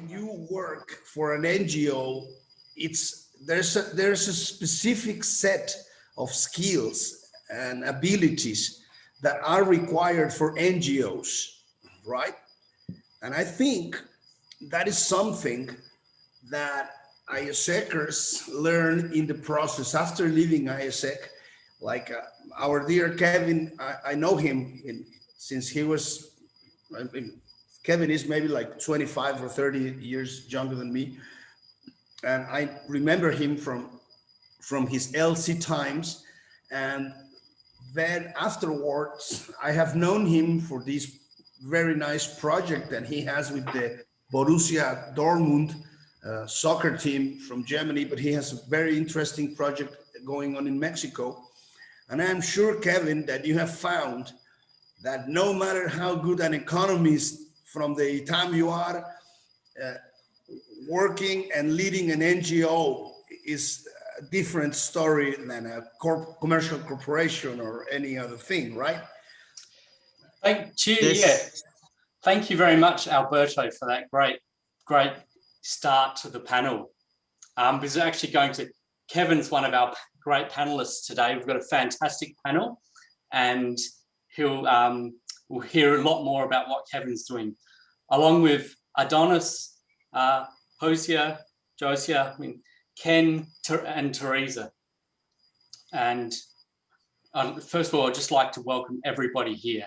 when you work for an NGO, there's a specific set of skills and abilities that are required for NGOs, right? And I think that is something that AIESECers learn in the process after leaving AIESEC. Like our dear Kevin, I know him since he was, I mean, Kevin is maybe like 25 or 30 years younger than me. And I remember him from his LC times. And then afterwards, I have known him for this very nice project that he has with the Borussia Dortmund soccer team from Germany, but he has a very interesting project going on in Mexico. And I'm sure, Kevin, that you have found that no matter how good an economist from the time you are, working and leading an NGO is a different story than a commercial corporation or any other thing, right? Thank you. Yes. Yeah. Thank you very much, Alberto, for that great start to the panel. Because actually Kevin's one of our great panelists today. We've got a fantastic panel, and we'll hear a lot more about what Kevin's doing, along with Adonis, Josia, Ken, and Theresa. And first of all, I'd just like to welcome everybody here.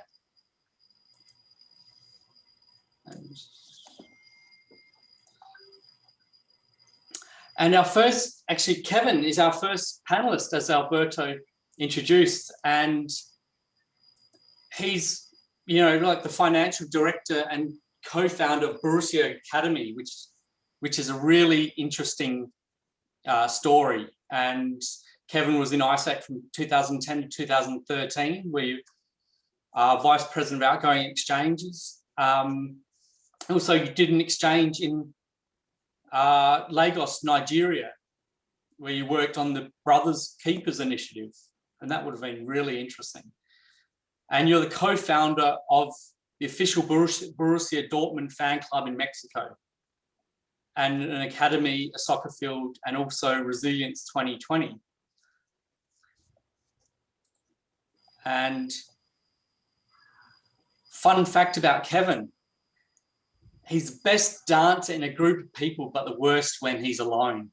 And our first, actually, Kevin is our first panelist, as Alberto introduced, and he's, like the financial director and co-founder of Borussia Academy, which is a really interesting story. And Kevin was in AIESEC from 2010 to 2013, where you are vice president of outgoing exchanges. Also, you did an exchange in Lagos, Nigeria, where you worked on the Brothers Keepers Initiative, and that would have been really interesting. And you're the co-founder of the official Borussia Dortmund fan club in Mexico, and an academy, a soccer field, and also Resilience 2020. And fun fact about Kevin, he's the best dancer in a group of people, but the worst when he's alone.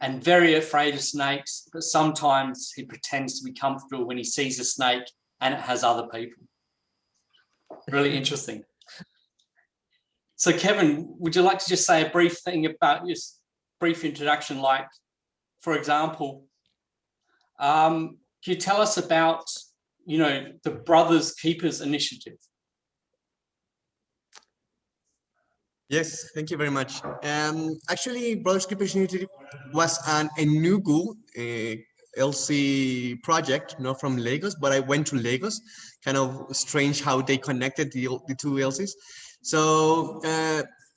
And very afraid of snakes, but sometimes he pretends to be comfortable when he sees a snake and it has other people. Really interesting. So Kevin, would you like to just say a brief thing about your brief introduction? Like, for example, can you tell us about, the Brothers Keepers Initiative? Yes, thank you very much. Actually, Brothers Keepers Initiative was a new Google LC project, not from Lagos, but I went to Lagos. Kind of strange how they connected the two LCs. So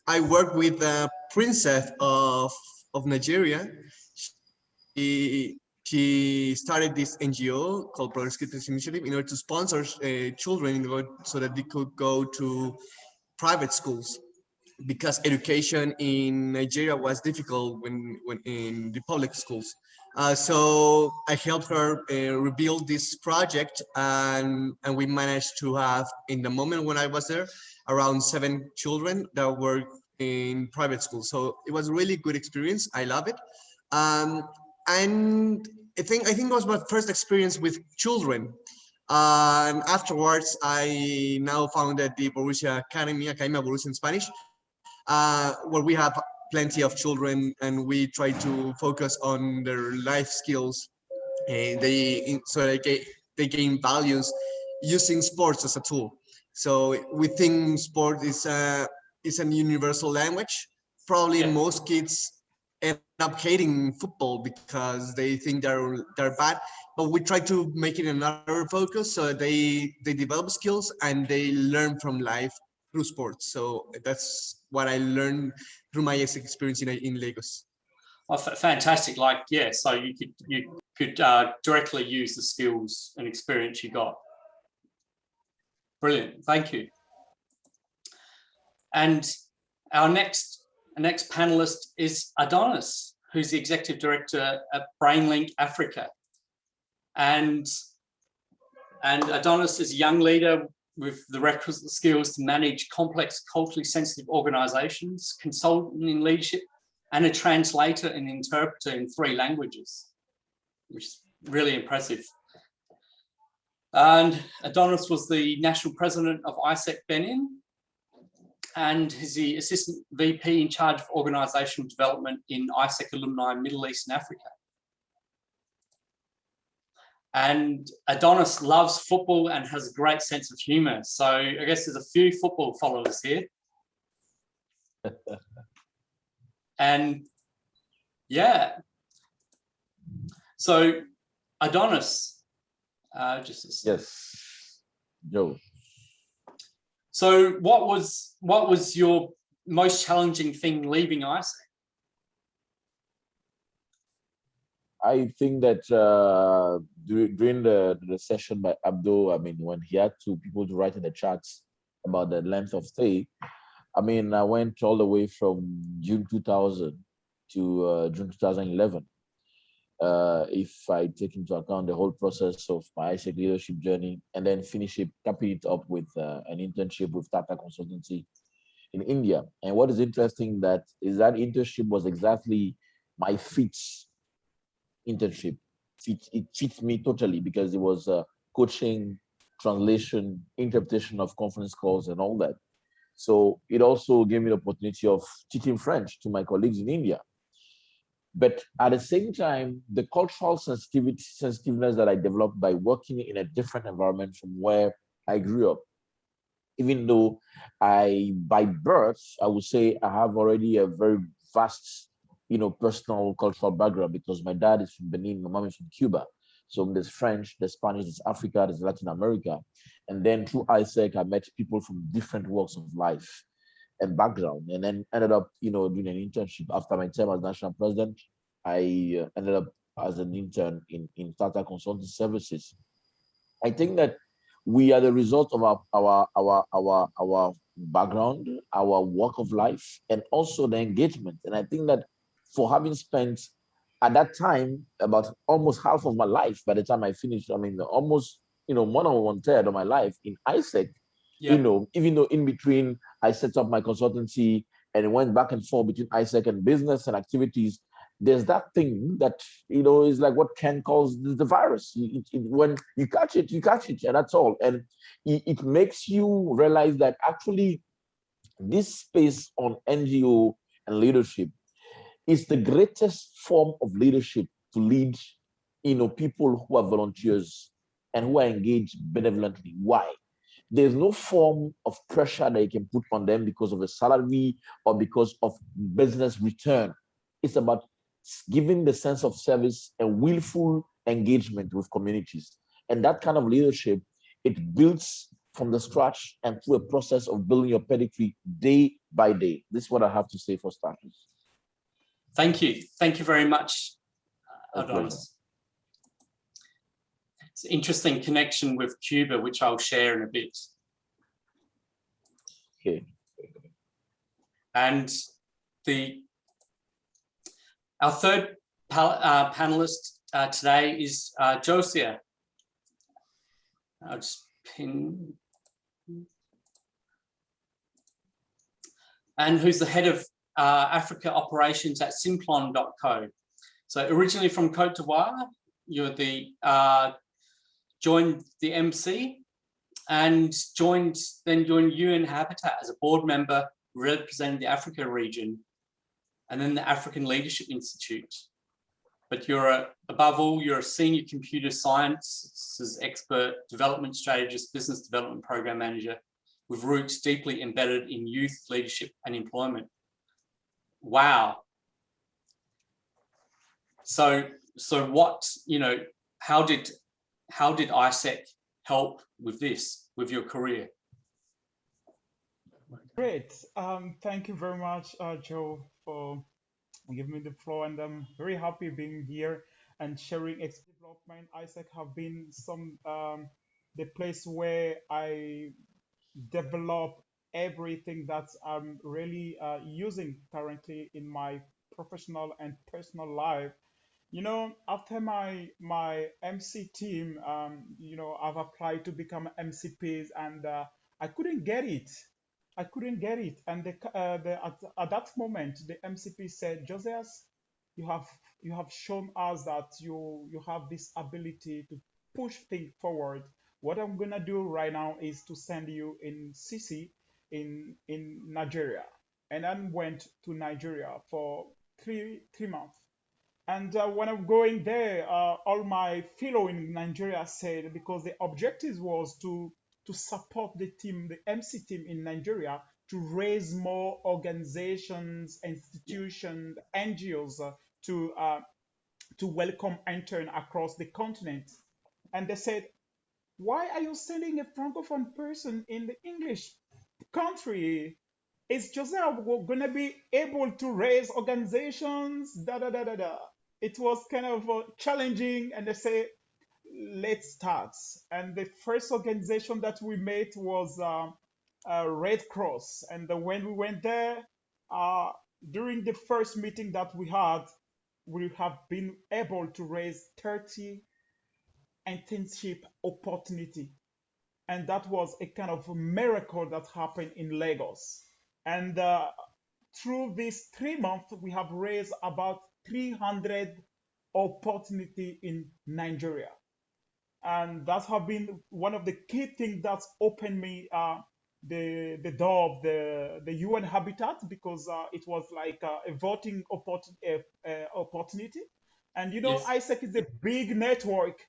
I worked with the princess of Nigeria. She started this NGO called Brothers Keepers Initiative in order to sponsor children so that they could go to private schools, because education in Nigeria was difficult when in the public schools. So I helped her rebuild this project, and we managed to have, in the moment when I was there, around 7 children that were in private schools. So it was a really good experience. I love it. And I think it was my first experience with children. And afterwards, I now founded the Borussia Academy, Academia Borussia in Spanish, where we have plenty of children, and we try to focus on their life skills, and they gain values using sports as a tool. So we think sport is a universal language. Probably most kids end up hating football because they think they're bad, but we try to make it another focus so they develop skills and they learn from life through sports. So that's what I learned through my experience in Lagos. Oh, fantastic! So you could directly use the skills and experience you got. Brilliant, thank you. And our next panelist is Adonis, who's the Executive Director at BrainLink Africa. And Adonis is a young leader with the requisite skills to manage complex, culturally sensitive organizations, consultant in leadership, and a translator and interpreter in 3 languages, which is really impressive. And Adonis was the national president of AIESEC Benin, and is the assistant VP in charge of organizational development in AIESEC alumni Middle East and Africa. And Adonis loves football and has a great sense of humor. So I guess there's a few football followers here. And yeah. So Adonis, just a second. Yes, Joe. So what was your most challenging thing leaving AIESEC? I think that during the session by Abdo, I mean, when he had people to write in the chats about the length of stay, I mean, I went all the way from June 2000 to June 2011. If I take into account the whole process of my AIESEC leadership journey, and then capping it up with an internship with Tata Consultancy in India. And what is interesting is that internship was exactly my internship. It fits me totally, because it was coaching, translation, interpretation of conference calls and all that. So it also gave me the opportunity of teaching French to my colleagues in India. But at the same time, the cultural sensitiveness that I developed by working in a different environment from where I grew up, even though by birth, I would say I have already a very vast, personal cultural background, because my dad is from Benin, my mom is from Cuba. So there's French, there's Spanish, there's Africa, there's Latin America. And then through AIESEC, I met people from different walks of life and background, and then ended up, doing an internship. After my time as national president, I ended up as an intern in Tata Consulting Services. I think that we are the result of our background, our walk of life, and also the engagement. And I think that for having spent at that time about almost half of my life, by the time I finished, I mean, almost, more than 1/3 of my life in AIESEC, yeah. Even though in between I set up my consultancy and went back and forth between AIESEC and business and activities, there's that thing that, is like what Ken calls the virus. When you catch it, and that's all. And it makes you realize that actually this space on NGO and leadership is the greatest form of leadership to lead, people who are volunteers and who are engaged benevolently. Why? There's no form of pressure that you can put on them because of a salary or because of business return. It's about giving the sense of service and willful engagement with communities. And that kind of leadership, it builds from the scratch and through a process of building your pedigree day by day. This is what I have to say for starters. Thank you. Thank you very much, Adonis. It's an interesting connection with Cuba, which I'll share in a bit. Okay. And our third panelist today is Josia. I'll just pin. And who's the head of Africa operations at Simplon.co. So originally from Cote d'Ivoire, you're joined the MC and joined UN Habitat as a board member representing the Africa region, and then the African Leadership Institute. But above all, you're a senior computer sciences expert, development strategist, business development program manager with roots deeply embedded in youth leadership and employment. Wow. So what, how did AIESEC help with this, with your career? Great. Thank you very much, Joe, for giving me the floor, and I'm very happy being here and sharing experience development. AIESEC have been the place where I develop everything that I'm really using currently in my professional and personal life. You know, after my MC team, you know, I've applied to become MCPs, and I couldn't get it. I couldn't get it. And at that moment, the MCP said, Joseph, you have you have shown us that you have this ability to push things forward. What I'm gonna do right now is to send you in CC in Nigeria. And I went to Nigeria for three months. And when I'm going there, all my fellow in Nigeria said, because the objective was to support the team, the MC team in Nigeria, to raise more organizations, institutions, NGOs to welcome intern across the continent. And they said, why are you sending a francophone person in the English country? Is Joseph going to be able to raise organizations? Da da da da da. It was kind of challenging, and they say, let's start. And the first organization that we met was Red Cross. And when we went there, during the first meeting that we have been able to raise 30 internship opportunity. And that was a kind of miracle that happened in Lagos. And through these 3 months, we have raised about 300 opportunity in Nigeria. And that have been one of the key things that's opened me the door of the UN Habitat, because it was like a voting opportunity. And you know, Yes. AIESEC is a big network,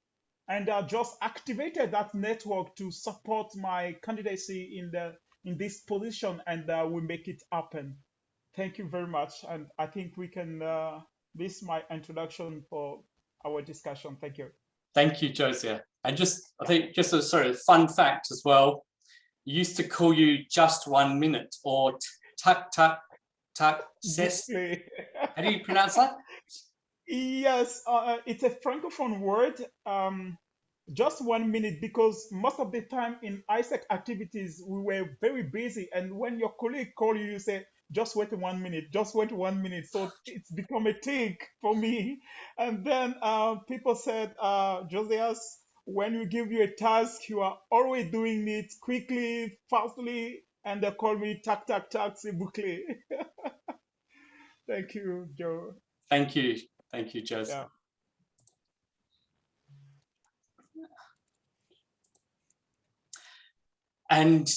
and I just activated that network to support my candidacy in this position, and we make it happen. Thank you very much, and I think we can. This is my introduction for our discussion. Thank you. Thank you, Josiah. And I think just a fun fact as well. You used to call you just 1 minute, or tuck, ses. How do you pronounce that? Yes, it's a francophone word. Just 1 minute, because most of the time in AIESEC activities we were very busy, and when your colleague call you, you say, just wait 1 minute, just wait 1 minute. So it's become a thing for me. And then people said, Josias, when we give you a task, you are always doing it quickly, fastly, and they call me tac, s'il vous plaît. Thank you, Joe. Thank you, Joseph. Yeah. And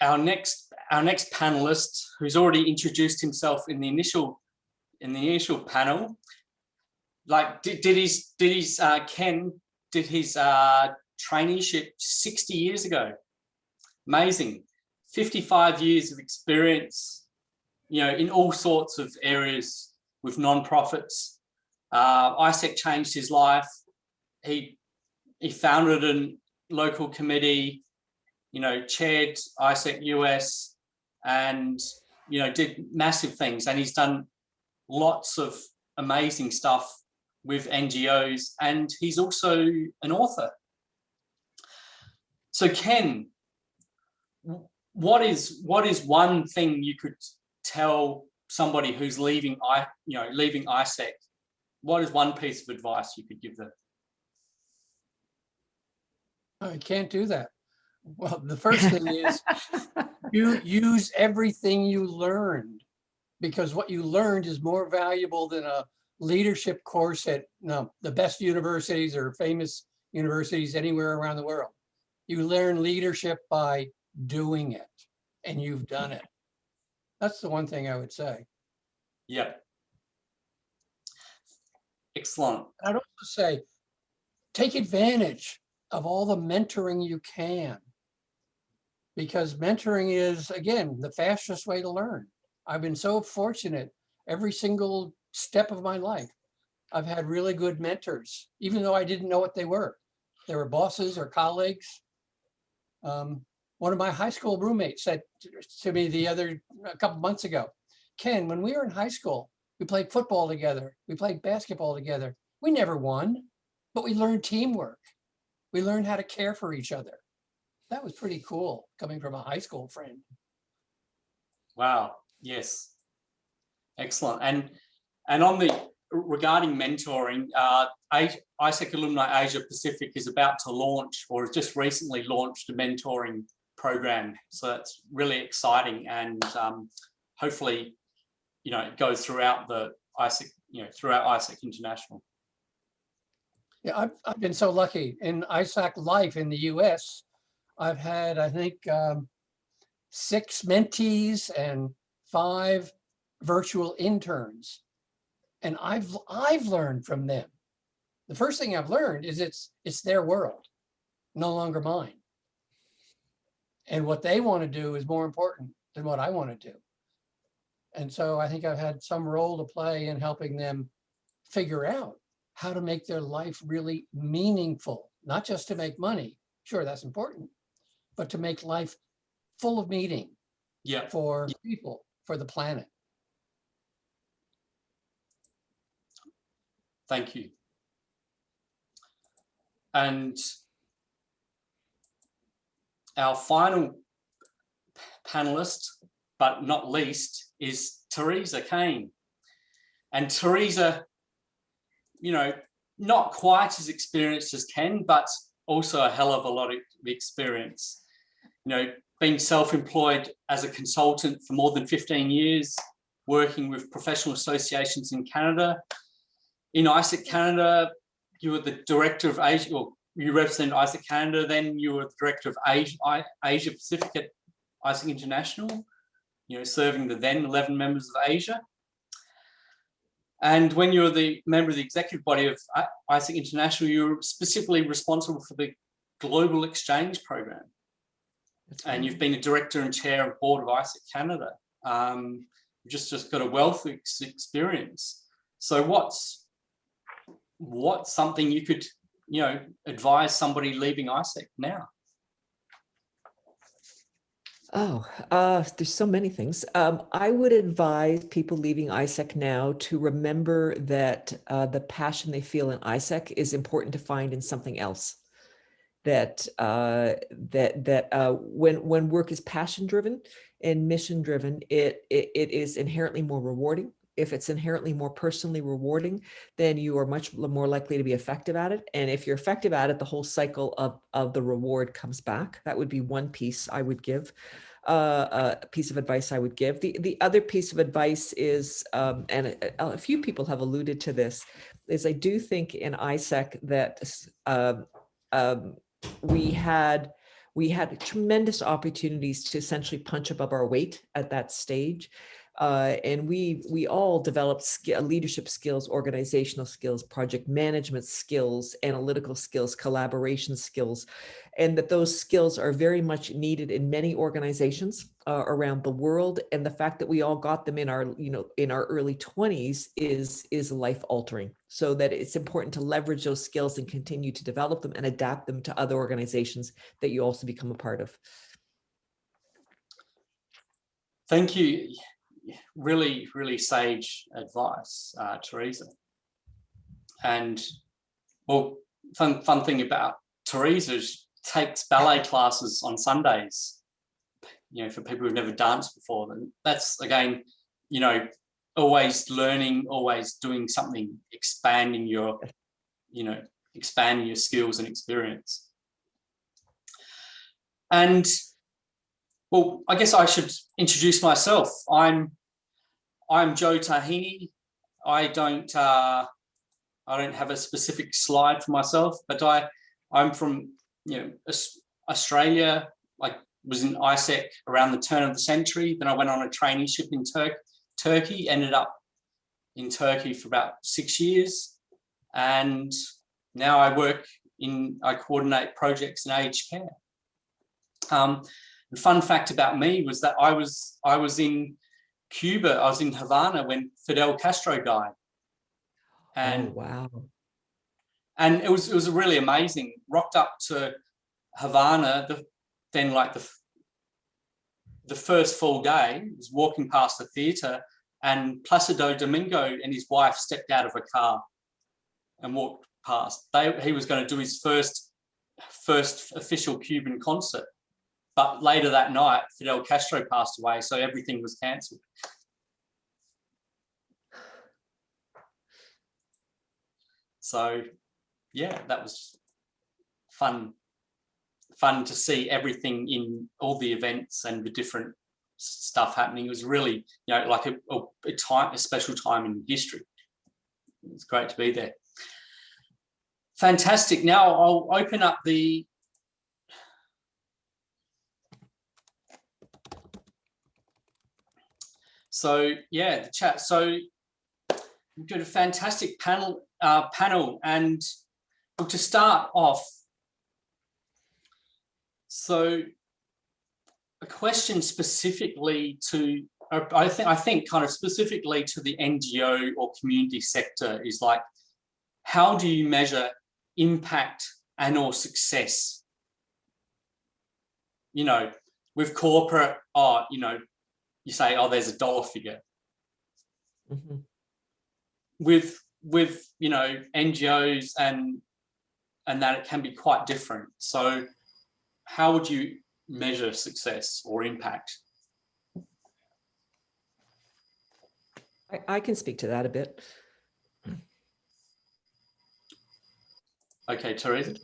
our next panelist, who's already introduced himself in the initial panel, like did his Ken did his traineeship 60 years ago. Amazing. 55 years of experience, you know, in all sorts of areas with non-profits. AIESEC changed his life. He founded a local committee, you know, chaired AIESEC US, and, you know, did massive things. And he's done lots of amazing stuff with NGOs, and he's also an author. So Ken, what is one thing you could tell somebody who's leaving AIESEC? What is one piece of advice you could give them? I can't do that. Well, the first thing is you use everything you learned, because what you learned is more valuable than a leadership course at the best universities or famous universities anywhere around the world. You learn leadership by doing it, and you've done it. That's the one thing I would say. Yeah. Excellent. I'd also say, take advantage of all the mentoring you can, because mentoring is, again, the fastest way to learn. I've been so fortunate every single step of my life. I've had really good mentors, even though I didn't know what they were. They were bosses or colleagues. One of my high school roommates said to me a couple months ago, Ken, when we were in high school, we played football together. We played basketball together. We never won, but we learned teamwork. We learned how to care for each other. That was pretty cool coming from a high school friend. Wow. Yes. Excellent. And on the regarding mentoring, AIESEC Alumni Asia Pacific is about to launch, or has just recently launched, a mentoring program. So that's really exciting, and hopefully, it goes throughout the AIESEC, throughout AIESEC International. Yeah, I've been so lucky in AIESEC Life in the US. I've had, I think, 6 mentees and 5 virtual interns, and I've learned from them. The first thing I've learned is it's their world, no longer mine. And what they want to do is more important than what I want to do. And so I think I've had some role to play in helping them figure out how to make their life really meaningful, not just to make money. Sure, that's important, but to make life full of meaning for people, for the planet. Thank you. And our final panelist, but not least, is Theresa Kane. And Theresa, not quite as experienced as Ken, but also a hell of a lot of experience. Being self-employed as a consultant for more than 15 years, working with professional associations in Canada. In AIESEC Canada, you were the director of Asia, or you represented AIESEC Canada, then you were the director of Asia Pacific at AIESEC International, serving the then 11 members of Asia. And when you were the member of the executive body of AIESEC International, you were specifically responsible for the Global Exchange Program. And you've been a director and chair of board of AIESEC Canada. You've just got a wealth of experience. So what's something you could, advise somebody leaving AIESEC now? Oh, there's so many things. I would advise people leaving AIESEC now to remember that the passion they feel in AIESEC is important to find in something else. That when work is passion driven and mission driven, it is inherently more rewarding. If it's inherently more personally rewarding, then you are much more likely to be effective at it. And if you're effective at it, the whole cycle of the reward comes back. That would be one piece I would give, a piece of advice I would give. The other piece of advice is, and a few people have alluded to this, is I do think in AIESEC that we had tremendous opportunities to essentially punch above our weight at that stage. And we all developed leadership skills, organizational skills, project management skills, analytical skills, collaboration skills, and that those skills are very much needed in many organizations around the world. And the fact that we all got them in our early 20s is life altering. So that it's important to leverage those skills and continue to develop them and adapt them to other organizations that you also become a part of. Thank you. Really, really sage advice, Theresa. And well, fun thing about Theresa is she takes ballet classes on Sundays, for people who've never danced before. And that's, again, always learning, always doing something, expanding your skills and experience. And well, I guess I should introduce myself. I'm Joe Tahini. I don't have a specific slide for myself, but I'm from Australia. I was in AIESEC around the turn of the century. Then I went on a traineeship in Turkey. Ended up in Turkey for about 6 years, and now I coordinate projects in aged care. The fun fact about me was that I was in Cuba. I was in Havana when Fidel Castro died, and oh, wow! And it was really amazing. Rocked up to Havana, the first full day, was walking past the theater, and Placido Domingo and his wife stepped out of a car and walked past. He was going to do his first official Cuban concert. but later that night, Fidel Castro passed away, so everything was cancelled. So, yeah, that was fun to see everything in all the events and the different stuff happening. It was really, you know, like a special time in history. It's great to be there. Fantastic. Now I'll open up the the chat. So we've got a fantastic panel, and to start off, so a question specifically to, I think kind of specifically to the NGO or community sector is like, how do you measure impact and or success? You know, with corporate, you know, you say, oh, there's a dollar figure. Mm-hmm. With you know, NGOs and that it can be quite different. So how would you measure success or impact? I can speak to that a bit. Okay, Theresa.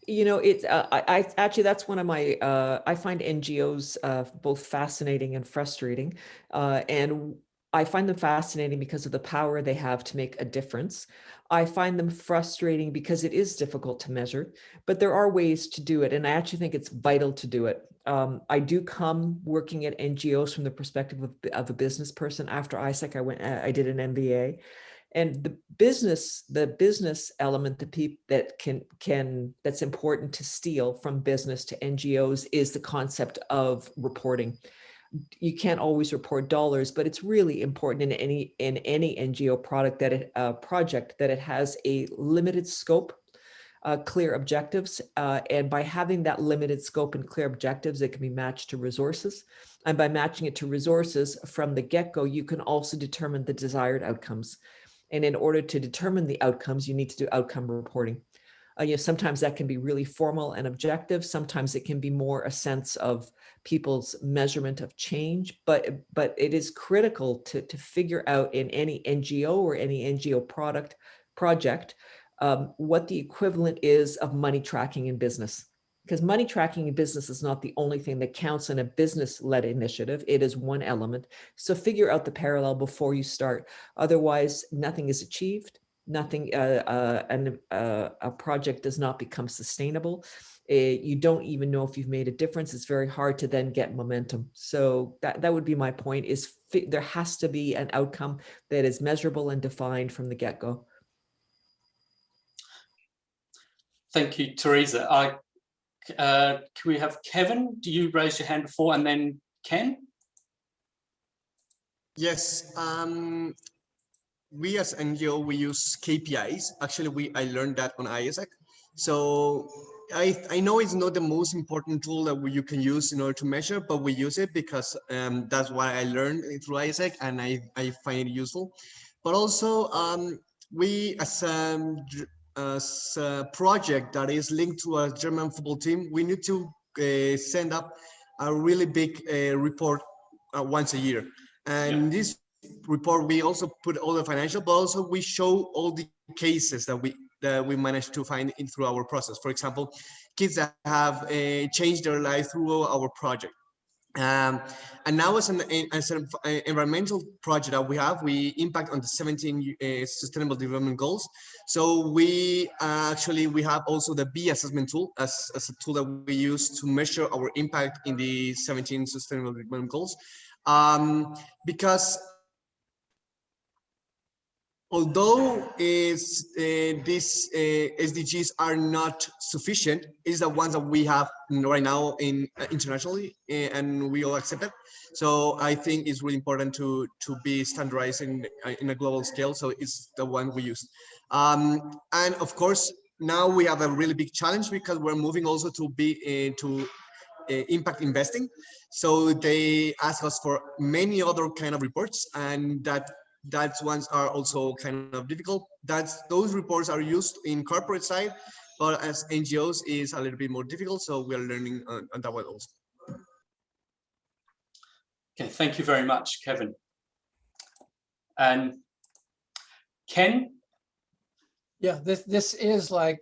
You know, it's I actually, that's one of my I find NGOs both fascinating and frustrating, and I find them fascinating because of the power they have to make a difference. I find them frustrating because it is difficult to measure, but there are ways to do it, and I actually think it's vital to do it. I do come working at NGOs from the perspective of a business person. After AIESEC, I did an MBA. And the business element, that's important to steal from business to NGOs is the concept of reporting. You can't always report dollars, but it's really important in any NGO project that it has a limited scope, clear objectives, and by having that limited scope and clear objectives, it can be matched to resources. And by matching it to resources from the get-go, you can also determine the desired outcomes. And in order to determine the outcomes, you need to do outcome reporting. You know, sometimes that can be really formal and objective. Sometimes it can be more a sense of people's measurement of change. But it is critical to figure out in any NGO or any NGO project what the equivalent is of money tracking in business. Because money tracking in business is not the only thing that counts in a business-led initiative. It is one element. So figure out the parallel before you start. Otherwise, nothing is achieved. Nothing, a project does not become sustainable. You don't even know if you've made a difference. It's very hard to then get momentum. So that would be my point, is there has to be an outcome that is measurable and defined from the get-go. Thank you, Theresa. Can we have Kevin? Do you raise your hand before, and then Ken? Yes. We as NGO, we use KPIs. Actually, I learned that on AIESEC. So I know it's not the most important tool that you can use in order to measure, but we use it because that's what I learned through AIESEC, and I find it useful. But also, we as a project that is linked to a German football team, we need to send up a really big report once a year. And this report, we also put all the financial, but also we show all the cases that we managed to find through our process. For example, kids that have changed their life through our project. And now as an environmental project that we impact on the 17 Sustainable Development Goals. So we have also the B assessment tool as a tool that we use to measure our impact in the 17 Sustainable Development Goals. Because although these SDGs are not sufficient, is the ones that we have right now internationally, and we all accept it. So I think it's really important to be standardized in a global scale. So it's the one we use. And of course, now we have a really big challenge because we're moving also to impact investing. So they ask us for many other kind of reports, and that ones are also kind of difficult. Those reports are used in corporate side, but as NGOs is a little bit more difficult, so we are learning on that one also. Okay, thank you very much, Kevin. And Ken? Yeah, this is like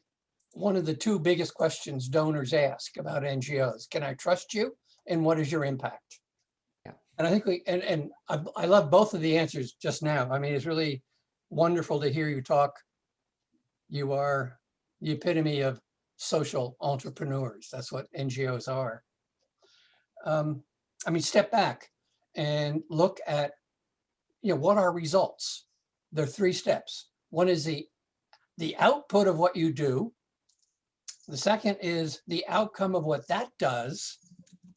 one of the two biggest questions donors ask about NGOs. Can I trust you? And what is your impact? Yeah. And I think I love both of the answers just now. I mean, it's really wonderful to hear you talk. You are the epitome of social entrepreneurs. That's what NGOs are. I mean, step back and look at, what are results? There are 3 steps. One is the output of what you do. The second is the outcome of what that does.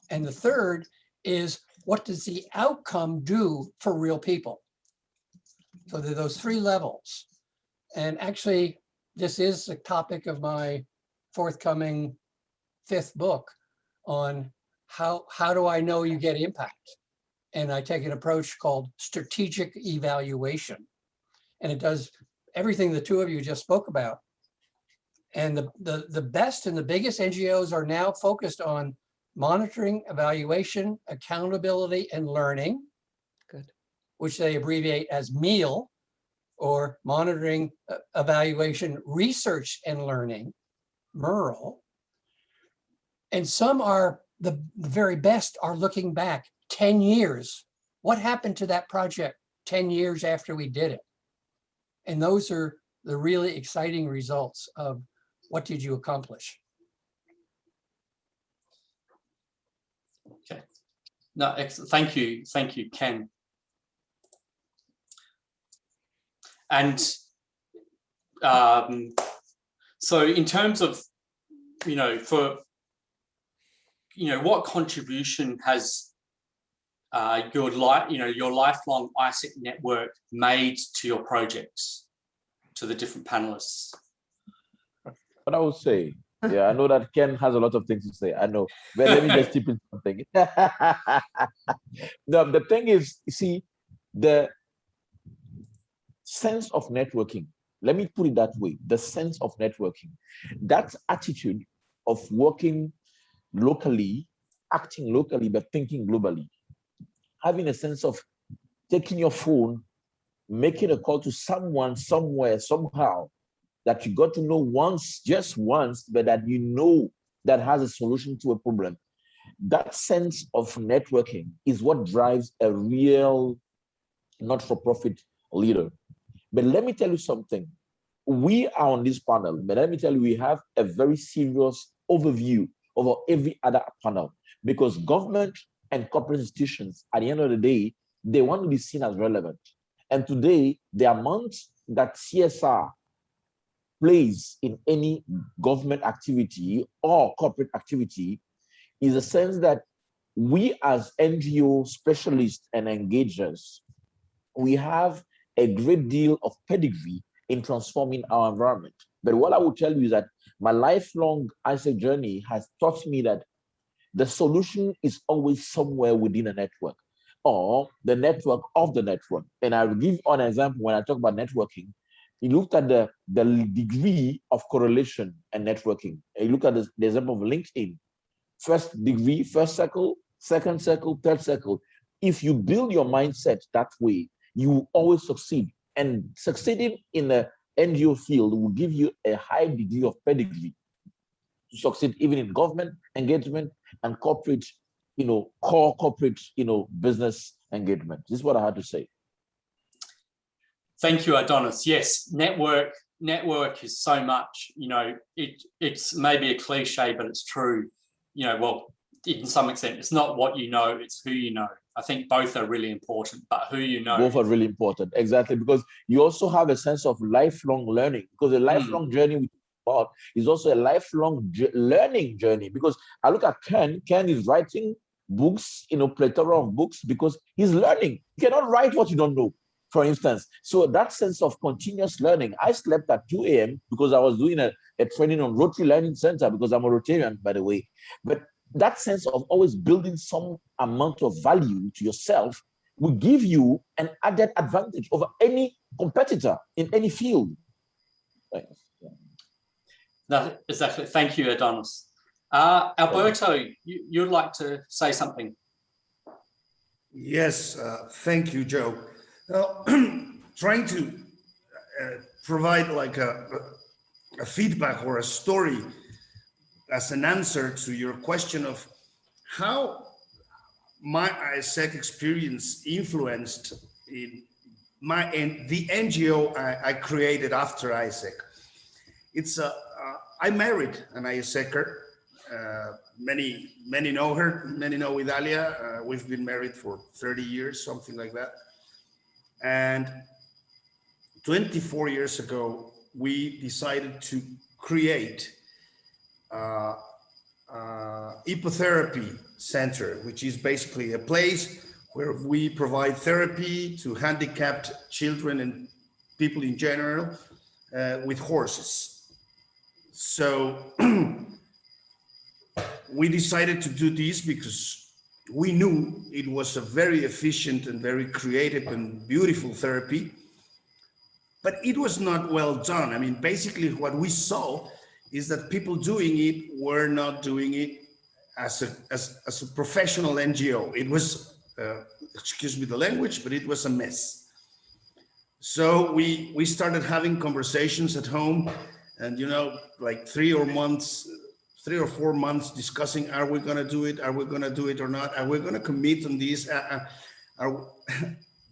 And the third is what does the outcome do for real people? So there are those 3 levels. And actually, this is the topic of my forthcoming 5th book on how do I know you get impact? And I take an approach called strategic evaluation. And it does everything the 2 of you just spoke about. And the best and the biggest NGOs are now focused on monitoring, evaluation, accountability, and learning. Good. Which they abbreviate as MEAL, or monitoring, evaluation, research, and learning, MERL. And some are, the very best are looking back 10 years. What happened to that project 10 years after we did it? And those are the really exciting results of what did you accomplish? Okay. No, excellent. Thank you, Ken. And so in terms of, what contribution has your lifelong AIESEC network made to your projects, to the different panelists? But I would say, yeah, I know that Ken has a lot of things to say. I know, but let me just tip in something. The thing is, you see, the sense of networking, let me put it that way, the sense of networking, that attitude of working locally, acting locally, but thinking globally, having a sense of taking your phone, making a call to someone, somewhere, somehow, that you got to know once, just once, but that that has a solution to a problem. That sense of networking is what drives a real not-for-profit leader. But let me tell you something. We are on this panel, but let me tell you, we have a very serious overview over every other panel, because government and corporate institutions, at the end of the day, they want to be seen as relevant. And today, the amount that CSR plays in any government activity or corporate activity is a sense that we as NGO specialists and engagers, we have a great deal of pedigree in transforming our environment. But what I will tell you is that my lifelong AIESEC journey has taught me that the solution is always somewhere within a network, or the network of the network. And I'll give an example when I talk about networking. You looked at the degree of correlation and networking. And you look at the example of LinkedIn. First degree, first circle, second circle, third circle. If you build your mindset that way, you will always succeed. And succeeding in the NGO field will give you a high degree of pedigree to succeed even in government engagement and corporate, core corporate, business engagement. This is what I had to say. Thank you, Adonis. Yes, network is so much, it's maybe a cliche, but it's true. Well, in some extent, it's not what you know, it's who you know. I think both are really important, but who you know. Both are really important, exactly, because you also have a sense of lifelong learning, because a lifelong journey we talk about is also a lifelong learning journey. Because I look at Ken is writing books, plethora of books, because he's learning. You cannot write what you don't know, for instance. So that sense of continuous learning. I slept at 2 a.m. because I was doing a training on Rotary Learning Center, because I'm a Rotarian, by the way. But that sense of always building some amount of value to yourself will give you an added advantage over any competitor in any field. No, exactly. Thank you, Adonis. Alberto, you'd like to say something? Yes, thank you, Joe. Now, trying to provide like a feedback or a story as an answer to your question of how my AIESEC experience influenced in the NGO I created after AIESEC. It's I married an AIESECer. Many know her, many know Idalia. We've been married for 30 years, something like that. And 24 years ago, we decided to create Hippotherapy Center, which is basically a place where we provide therapy to handicapped children and people in general with horses. So we decided to do this because we knew it was a very efficient and very creative and beautiful therapy, but it was not well done. I mean, basically what we saw is that people doing it were not doing it as a professional NGO. It was, excuse me the language, but it was a mess. So we started having conversations at home, and like 3 or 4 months discussing, are we going to do it? Are we going to do it or not? Are we going to commit on this?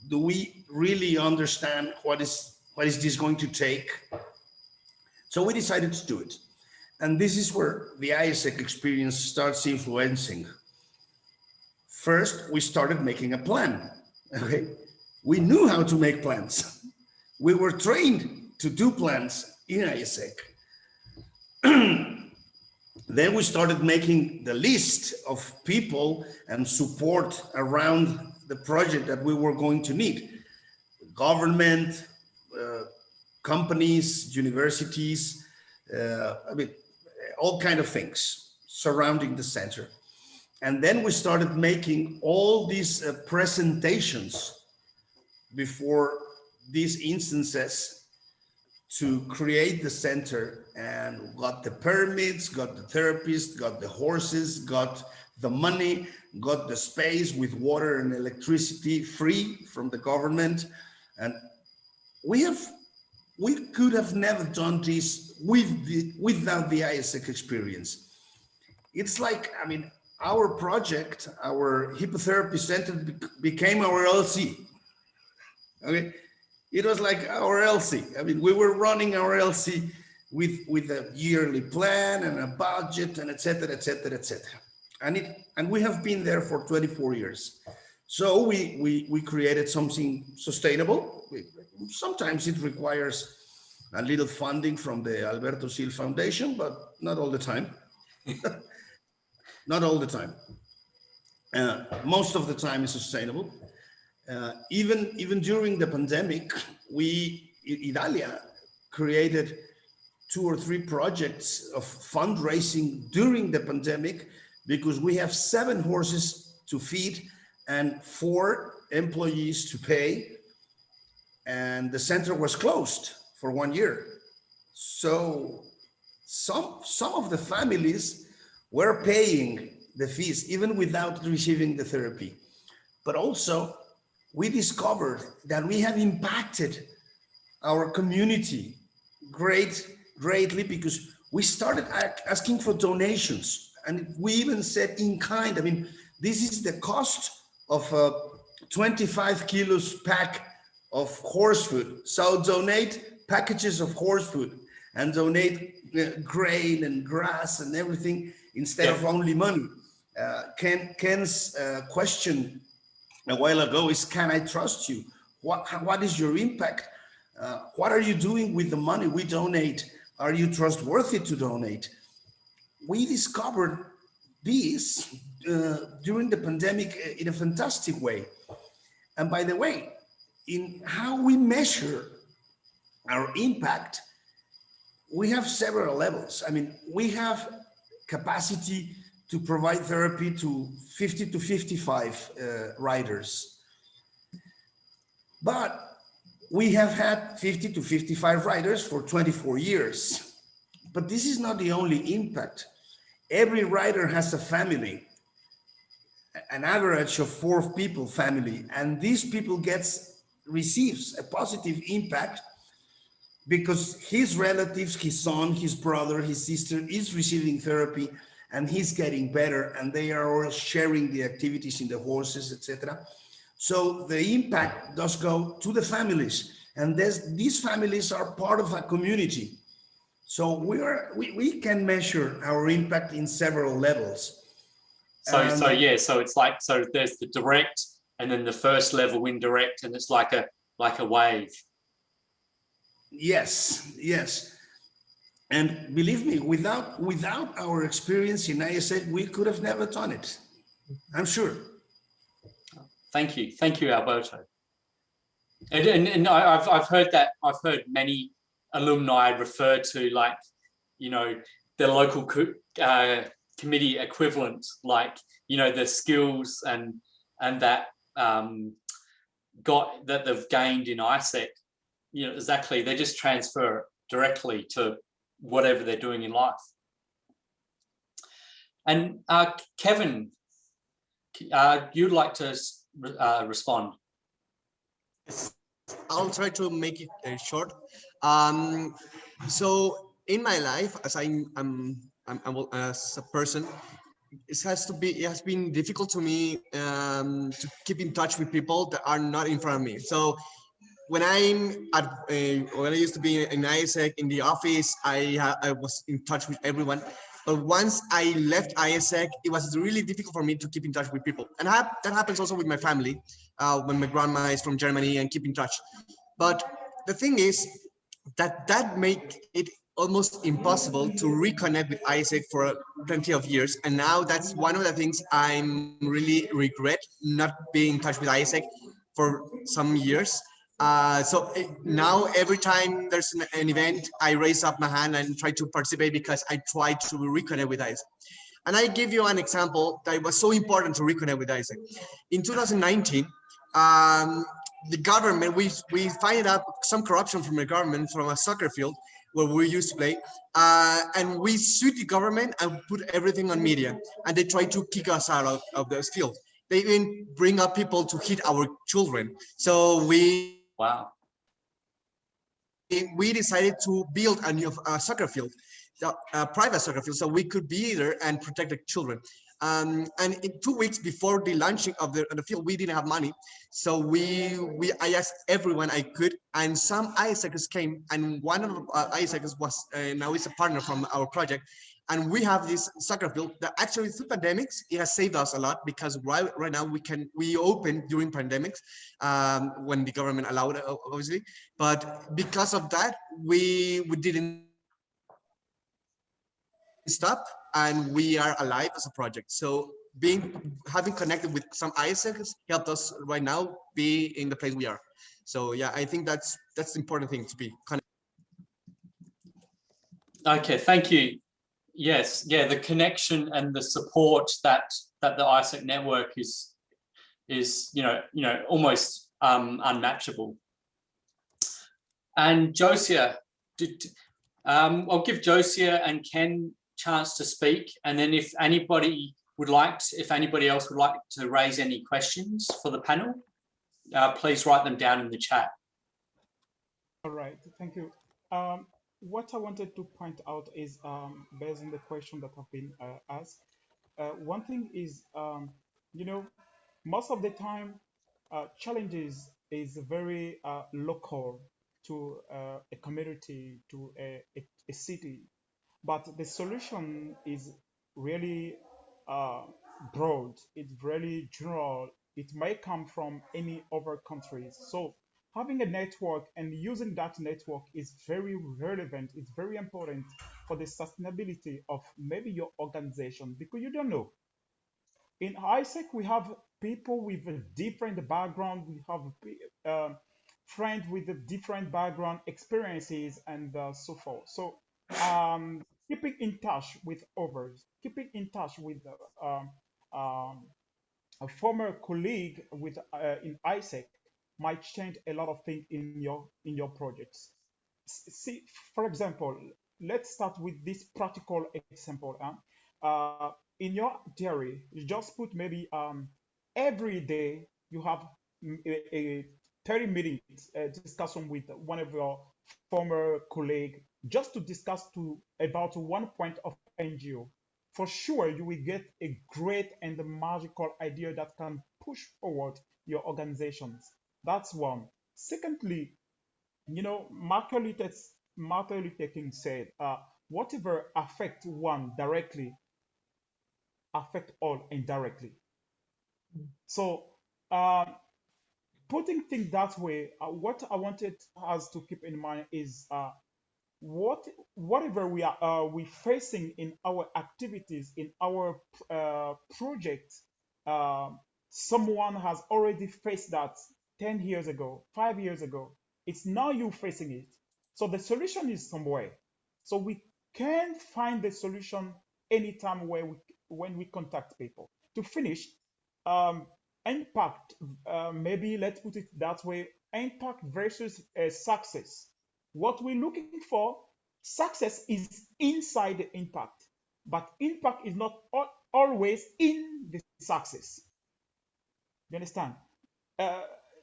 Do we really understand what is this going to take? So we decided to do it. And this is where the AIESEC experience starts influencing. First, we started making a plan. Okay, we knew how to make plans. We were trained to do plans in AIESEC. Then we started making the list of people and support around the project that we were going to need. Government, companies, universities, all kind of things surrounding the center. And then we started making all these presentations before these instances to create the center, and got the permits, got the therapists, got the horses, got the money, got the space with water and electricity free from the government. And we could have never done this without the AIESEC experience. It's like, I mean, our project, our Hippotherapy Center became our LLC. Okay, it was like our LLC. I mean, we were running our LLC with a yearly plan and a budget and et cetera, et cetera, et cetera. And we have been there for 24 years. So we created something sustainable. Sometimes it requires a little funding from the Alberto Sil Foundation, but not all the time. Not all the time. Most of the time is sustainable. Even during the pandemic, Idalia created 2 or 3 projects of fundraising during the pandemic, because we have 7 horses to feed and 4 employees to pay, and the center was closed for 1 year. So some of the families were paying the fees even without receiving the therapy. But also we discovered that we have impacted our community greatly, because we started asking for donations, and we even said in kind. I mean, this is the cost of a 25 kilos pack of horse food. So donate packages of horse food and donate grain and grass and everything instead of only money. Ken's question a while ago is, can I trust you? What is your impact? What are you doing with the money we donate? Are you trustworthy to donate? We discovered this during the pandemic in a fantastic way. And by the way, in how we measure our impact, we have several levels. I mean, we have capacity to provide therapy to 50 to 55 riders. But we have had 50 to 55 riders for 24 years. But this is not the only impact. Every writer has a family, an average of 4 people family, and these people receives a positive impact because his relatives, his son, his brother, his sister is receiving therapy and he's getting better, and they are all sharing the activities in the horses, etc. So the impact does go to the families, and these families are part of a community. So we can measure our impact in several levels. So yeah, so it's like, so there's the direct, and then the first level indirect, and it's like a wave. Yes, yes. And believe me, without our experience in AIESEC, we could have never done it. I'm sure. Thank you, Alberto. And I've heard that. I've heard many alumni refer to, like, you know, their local committee equivalent, like, you know, the skills and that that they've gained in AIESEC. You know, exactly. They just transfer directly to whatever they're doing in life. And Kevin, you'd like to respond? I'll try to make it short. So in my life, as I'm as a person, it has been difficult to me to keep in touch with people that are not in front of me. So when when I used to be in AIESEC in the office, I was in touch with everyone. But once I left AIESEC, it was really difficult for me to keep in touch with people. And that happens also with my family, when my grandma is from Germany, and keep in touch. But the thing is that make it almost impossible to reconnect with AIESEC for plenty of years. And now that's one of the things I'm really regret, not being in touch with AIESEC for some years. So now every time there's an event, I raise up my hand and try to participate because I try to reconnect with AIESEC. And I give you an example that was so important to reconnect with AIESEC. In 2019, the government, we find out some corruption from the government from a soccer field where we used to play, and we sued the government and put everything on media, and they tried to kick us out of this field. They even bring up people to hit our children. So Wow. We decided to build a new soccer field, a private soccer field, so we could be there and protect the children. And in 2 weeks before the launching of the field, we didn't have money. So I asked everyone I could, and some AIESECers came, and one of AIESECers was now is a partner from our project. And we have this soccer field that actually through pandemics, it has saved us a lot, because right now we open during pandemics, when the government allowed it, obviously. But because of that, we didn't stop, and we are alive as a project. So having connected with some AIESECs helped us right now be in the place we are. So yeah, I think that's the important thing, to be connected. Okay, thank you. Yes, yeah, the connection and the support that the AIESEC network is you know almost unmatchable. And Josia, I'll give Josia and Ken chance to speak, and then if anybody else would like to raise any questions for the panel, please write them down in the chat. All right, thank you. What I wanted to point out is, based on the question that have been asked, one thing is, you know, most of the time, challenges is very local to a community, to a city, but the solution is really broad. It's really general. It may come from any other countries. So having a network and using that network is very relevant. It's very important for the sustainability of maybe your organization, because you don't know. In AIESEC, we have people with a different background. We have friends with a different background, experiences, and so forth. So keeping in touch with others, keeping in touch with a former colleague with in AIESEC might change a lot of things in your projects. See, for example, let's start with this practical example. In your diary, you just put maybe every day you have a 30 minutes discussion with one of your former colleague just to discuss about one point of NGO. For sure, you will get a great and magical idea that can push forward your organizations. That's one. Secondly, Martin Luther King said, whatever affect one directly, affect all indirectly. So putting things that way, what I wanted us to keep in mind is whatever we facing in our activities, in our project, someone has already faced that 10 years ago, 5 years ago. It's now you facing it. So the solution is somewhere. So we can find the solution anytime when we contact people. To finish, impact, maybe let's put it that way, impact versus success. What we're looking for, success is inside the impact, but impact is not always in the success. You understand?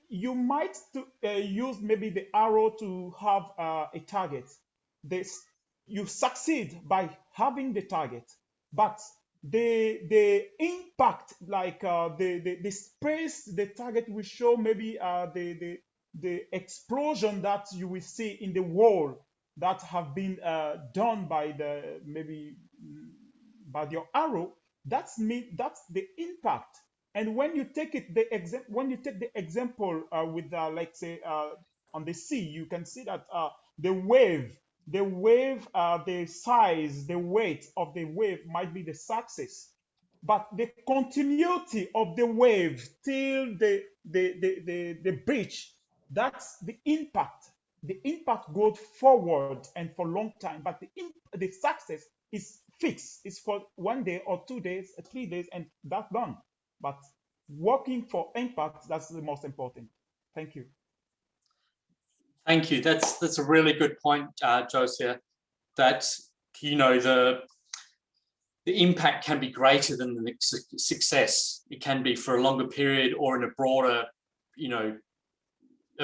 You might use maybe the arrow to have a target. You succeed by having the target, but the impact, like the space the target will show, maybe the explosion that you will see in the wall that have been done by by your arrow. That's the impact. And when you take the example with like say on the sea, you can see that the wave, the size, the weight of the wave might be the success, but the continuity of the wave till the beach, that's the impact. The impact goes forward and for a long time, but the success is fixed. It's for 1 day or 2 days, 3 days, and that's done. But working for impact, that's the most important. Thank you. Thank you. That's a really good point, Josia, that the impact can be greater than the success. It can be for a longer period or in a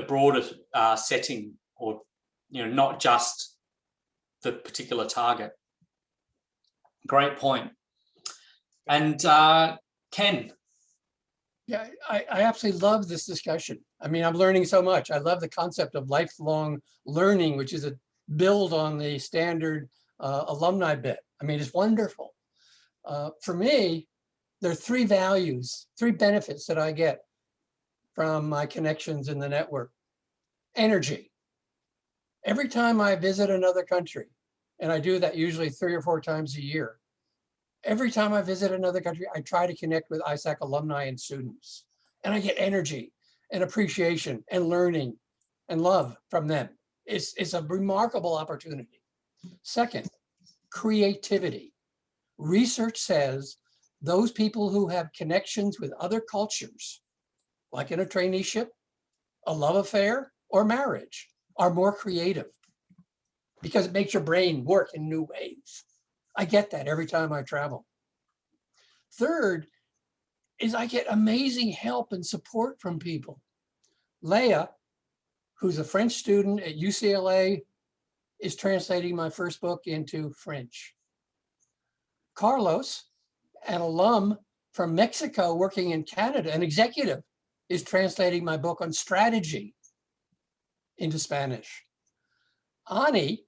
broader, setting, or not just the particular target. Great point. And Ken. Yeah, I absolutely love this discussion. I mean, I'm learning so much. I love the concept of lifelong learning, which is a build on the standard alumni bit. I mean, it's wonderful. For me, there are 3 values, 3 benefits that I get from my connections in the network. Energy. Every time I visit another country, and I do that usually 3 or 4 times a year, every time I visit another country, I try to connect with AIESEC alumni and students. And I get energy and appreciation and learning and love from them. It's a remarkable opportunity. Second, creativity. Research says those people who have connections with other cultures, like in a traineeship, a love affair, or marriage, are more creative because it makes your brain work in new ways. I get that every time I travel. Third is I get amazing help and support from people. Leah, who's a French student at UCLA, is translating my first book into French. Carlos, an alum from Mexico working in Canada, an executive, is translating my book on strategy into Spanish. Ani,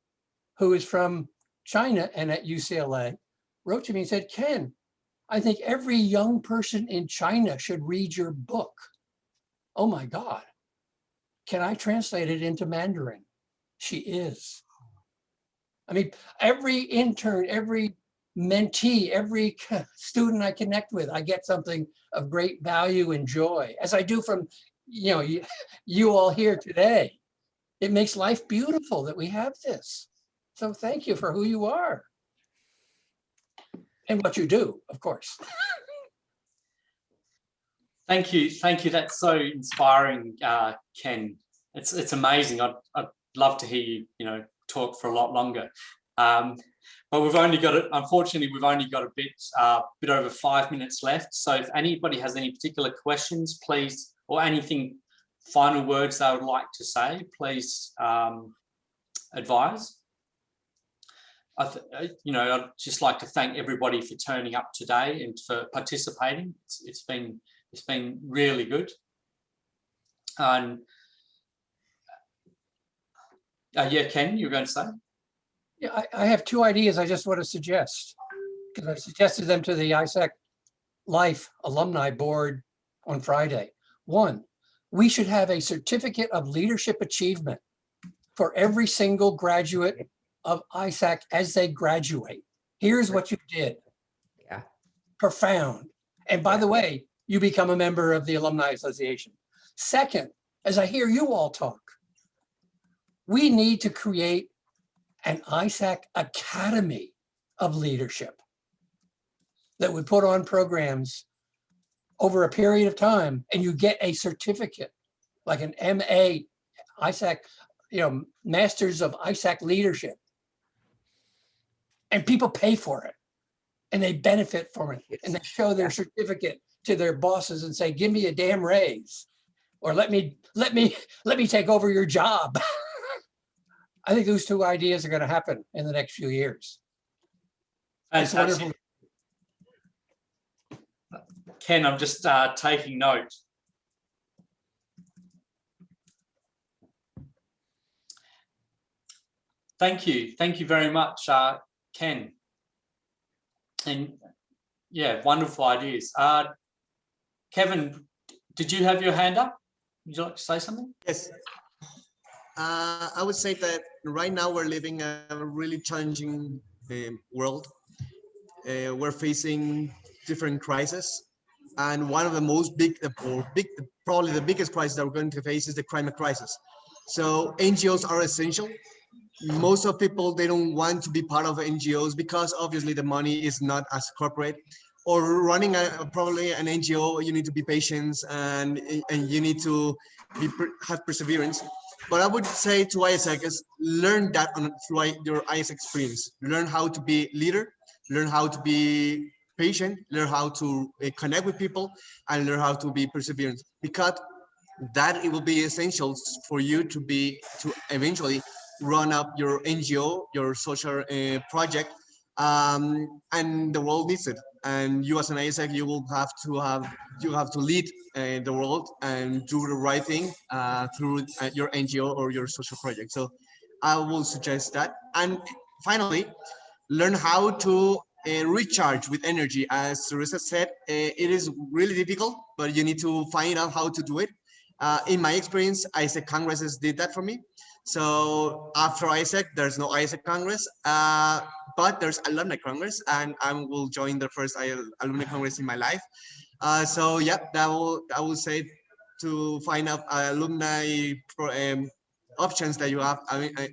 who is from China and at UCLA, wrote to me and said, Ken, I think every young person in China should read your book. Oh my God. Can I translate it into Mandarin? She is. I mean, every intern, every mentee, every student I connect with, I get something of great value and joy, as I do from you all here today. It makes life beautiful that we have this. So thank you for who you are and what you do, of course. Thank you. That's so inspiring, Ken. It's amazing. I'd love to hear you, talk for a lot longer. But we've only got unfortunately, we've only got a bit over 5 minutes left. So if anybody has any particular questions, please, or anything, final words they would like to say, please advise. I'd just like to thank everybody for turning up today and for participating. It's been really good. And yeah, Ken, you were going to say? Yeah, I have two ideas I just want to suggest, because I suggested them to the AIESEC Life Alumni Board on Friday. One, we should have a certificate of leadership achievement for every single graduate of AIESEC as they graduate. Here's what you did. Yeah. Profound. And by the way, you become a member of the Alumni Association. Second, as I hear you all talk, we need to create an AIESEC Academy of Leadership that would put on programs over a period of time, and you get a certificate, like an MA AIESEC, Masters of AIESEC Leadership. And people pay for it, and they benefit from it, and they show their certificate to their bosses and say, "Give me a damn raise," or "Let me take over your job." I think those two ideas are going to happen in the next few years. It's wonderful. Ken, I'm just taking note. Thank you very much, Ken. And yeah, wonderful ideas. Kevin, did you have your hand up? Would you like to say something? Yes. I would say that right now we're living a really challenging world. We're facing different crises, and one of the most probably the biggest crisis that we're going to face is the climate crisis. So NGOs are essential. Most of people, they don't want to be part of NGOs because obviously the money is not as corporate. Or running probably an NGO, you need to be patient and you need to have perseverance. But I would say to AIESEC is learn that through your AIESEC experience. Learn how to be leader, learn how to be patient, learn how to connect with people, and learn how to be perseverant. Because that it will be essential for you to eventually run up your NGO, your social project, and the world needs it. And you as an AIESEC, you will have to lead the world and do the right thing through your NGO or your social project. So I will suggest that. And finally, learn how to recharge with energy. As Theresa said, it is really difficult, but you need to find out how to do it. In my experience, AIESEC Congresses did that for me. So after AIESEC, there's no AIESEC Congress, but there's Alumni Congress, and I will join the first Alumni Congress in my life. So yeah, I will say to find out alumni options that you have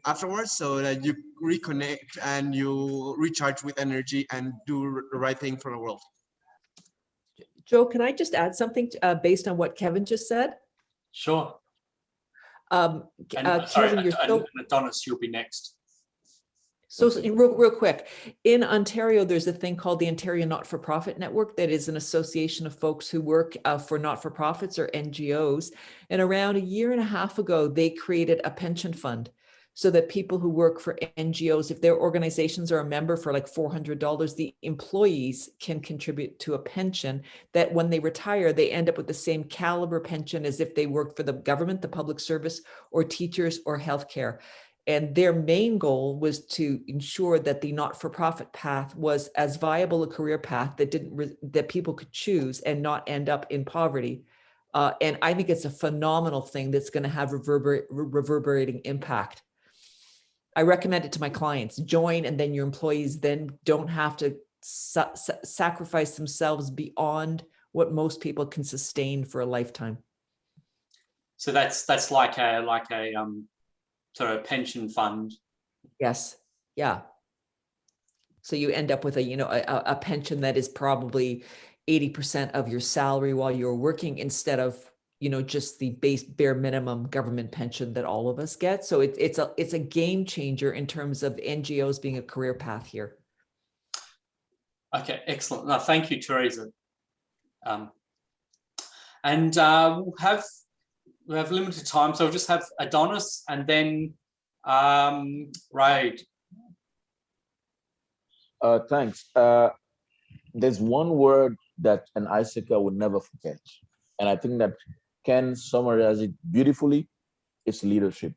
afterwards, so that you reconnect and you recharge with energy and do the right thing for the world. Joe, can I just add something based on what Kevin just said? Sure. Kevin, Adonis, you'll be next. So real quick, in Ontario, there's a thing called the Ontario Not-for-Profit Network that is an association of folks who work for not-for-profits or NGOs. And around a year and a half ago, they created a pension fund so that people who work for NGOs, if their organizations are a member for like $400, the employees can contribute to a pension that when they retire, they end up with the same caliber pension as if they worked for the government, the public service, or teachers or healthcare. And their main goal was to ensure that the not-for-profit path was as viable a career path that people could choose and not end up in poverty. And I think it's a phenomenal thing that's going to have reverberating impact. I recommend it to my clients. Join, and then your employees then don't have to sacrifice themselves beyond what most people can sustain for a lifetime. So that's like a sort of pension fund. Yes. Yeah. So you end up with a pension that is probably 80% of your salary while you're working, instead of just the bare minimum government pension that all of us get. So it's a game changer in terms of NGOs being a career path here. Okay, excellent. No, thank you, Theresa. And we have limited time, so we'll just have Adonis and then Raid. Thanks. There's one word that an AIESECer would never forget, and I think that Ken summarized it beautifully. It's leadership.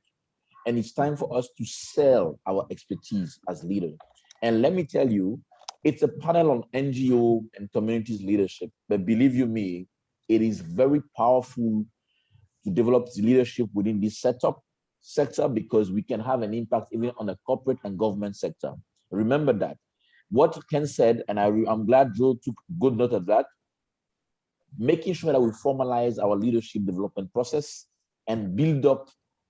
And it's time for us to sell our expertise as leaders. And let me tell you, it's a panel on NGO and communities leadership, but believe you me, it is very powerful to develop the leadership within this sector because we can have an impact even on the corporate and government sector. Remember that. What Ken said, and I'm glad Joe took good note of that, making sure that we formalize our leadership development process and build up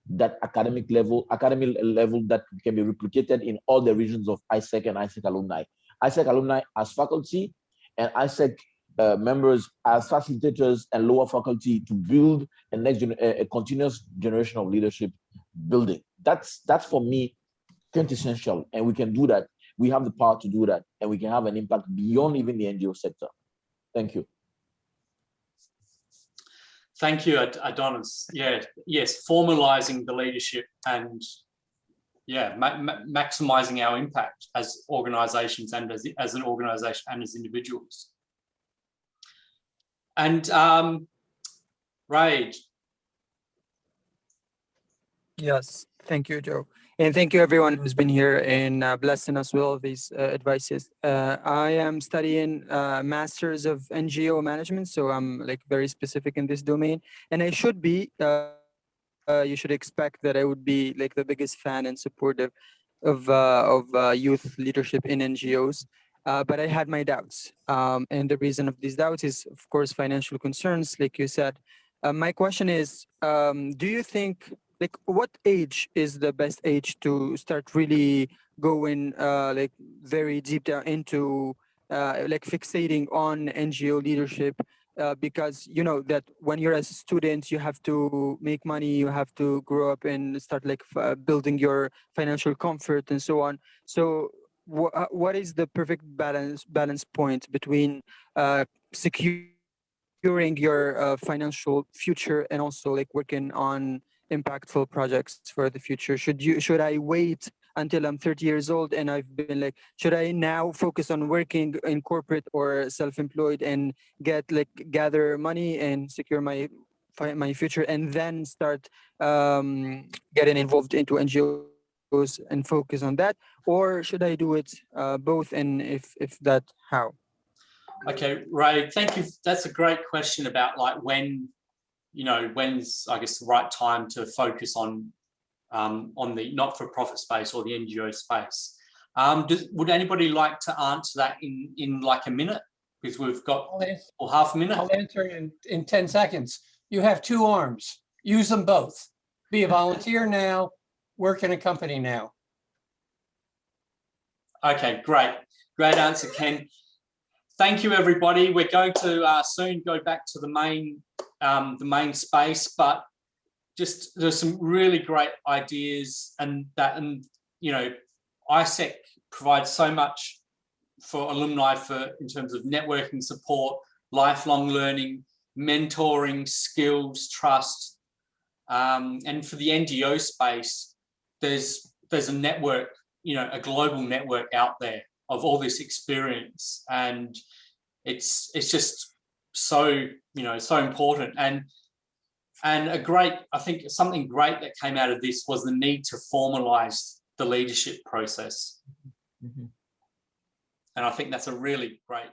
that academic level that can be replicated in all the regions of AIESEC and AIESEC alumni. AIESEC alumni as faculty and AIESEC members as facilitators and lower faculty to build a continuous generation of leadership building. That's for me quintessential, and we can do that. We have the power to do that, and we can have an impact beyond even the NGO sector. Thank you. Thank you, Adonis. Yeah, yes, formalizing the leadership and maximizing our impact as organizations and as an organization and as individuals. And Raid. Yes, thank you, Joe. And thank you everyone who's been here and blessing us with all of these advices. I am studying Masters of NGO Management, so I'm like very specific in this domain. And I should be, you should expect that I would be like the biggest fan and supportive of youth leadership in NGOs. But I had my doubts. And the reason of these doubts is, of course, financial concerns, like you said. My question is, do you think, like, what age is the best age to start really going like very deep down into like fixating on NGO leadership? Because you know that when you're a student, you have to make money, you have to grow up and start like building your financial comfort and so on. So what is the perfect balance point between securing your financial future and also like working on impactful projects for the future? Should I wait until I'm 30 years old and I've been like, should I now focus on working in corporate or self-employed and gather money and secure my future and then start getting involved into NGOs and focus on that? Or should I do it both, and if that, how? Okay, Ray, thank you. That's a great question about like when, when's, I guess, the right time to focus on the not-for-profit space or the NGO space. Would anybody like to answer that in like a minute? Because we've got or half a minute. I'll answer in 10 seconds. You have 2 arms. Use them both. Be a volunteer now, work in a company now. Okay, great. Great answer, Ken. Thank you, everybody. We're going to soon go back to the main space, but just there's some really great ideas, and AIESEC provides so much for alumni in terms of networking support, lifelong learning, mentoring, skills, trust, and for the NGO space, there's a network, a global network out there of all this experience, and it's just so so important. And I think something great that came out of this was the need to formalize the leadership process. Mm-hmm. And I think that's a really great